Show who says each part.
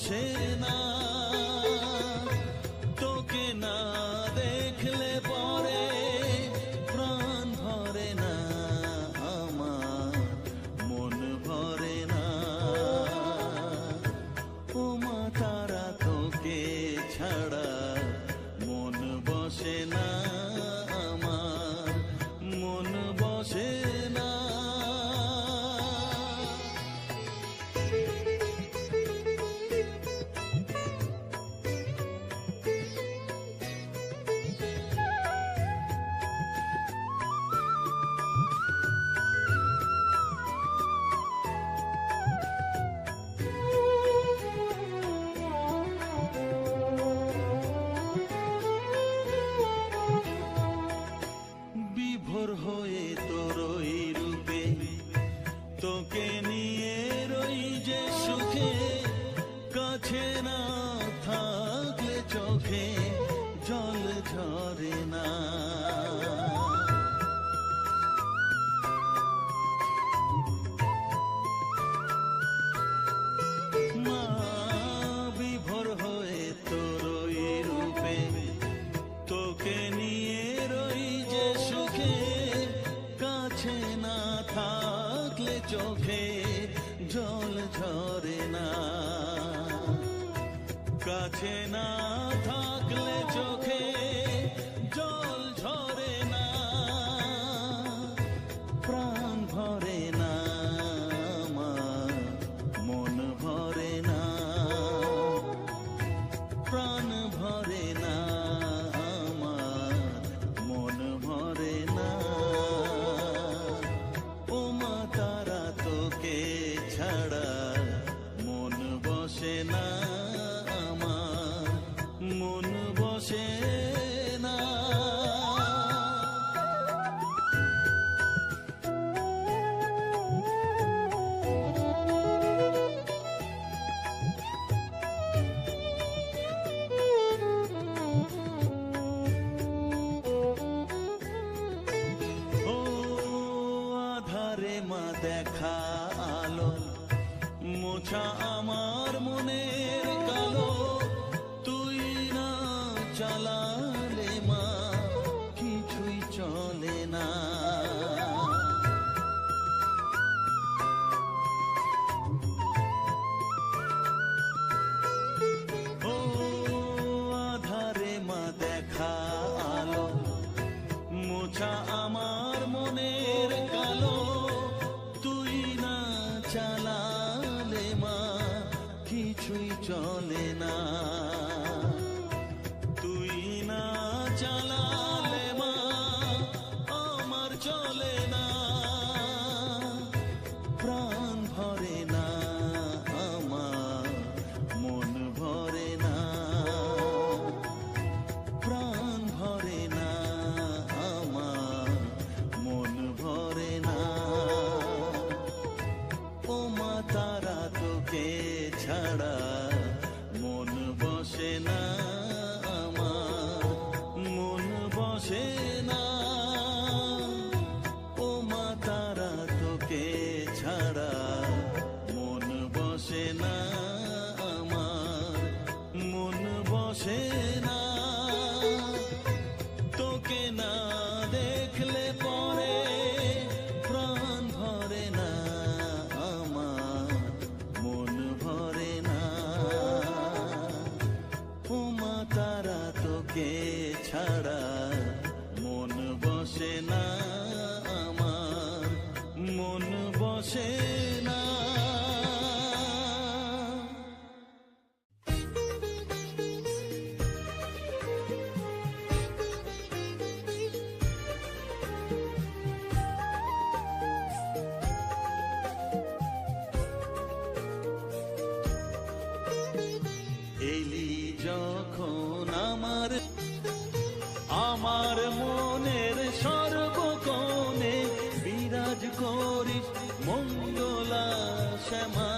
Speaker 1: বসে না, তোকে না দেখলে পরে প্রাণ ভরে না, আমার মন ভরে না। ও মা তারা তোকে ছাড়া মন বসে না, আমার মন বসে না। বিভোর হয়ে তোর ওই রূপে তোকে নিয়ে রই যে সুখে, কাছে না থাকলে চোখে জল ঝরে না। মা বিভোর হয়ে তোর ওই রূপে তোকে নিয়ে রই যে সুখে, কাছে না থাকলে চোখে জল ঝরে না, কাছে না থাকলে চোখে জল ঝরে না, প্রাণ ভরে না, আমার মন ভরে না, প্রাণ ভরে না, আমার মন ভরে না। ও মা তারা তোকে ছাড়া মন বসে না, আমার মন বসে না। ও আধারে মা দেখা আলো, মোছা আমার মনের কালো, তুই না চালালে মা কিছুই চলে না। ও আধারে মা দেখা আলো, মোছা আমার মনের কালো, তুই না চালালে মা কিছুই চলে না, তুই না চালালে মা আমার চলে না, প্রাণ ভরে না, আমার মন ভরে না, প্রাণ ভরে না, আমার মন ভরে না। ও মা তারা তোকে ছাড়া মন বসে না, আমার মন বসে না। ও মা তারা তোকে ছাড়া মন বসে না, আমার মন বসে না। তোকে না দেখলে পরে প্রাণ ভরে না, আমার মন ভরে না। ও মা তারা তোকে ছাড়া মন বসে না, আমার মন বসে না। এলি যখন আমার মনের সর্বকোণে বিরাজ করিস মঙ্গলা শ্যামা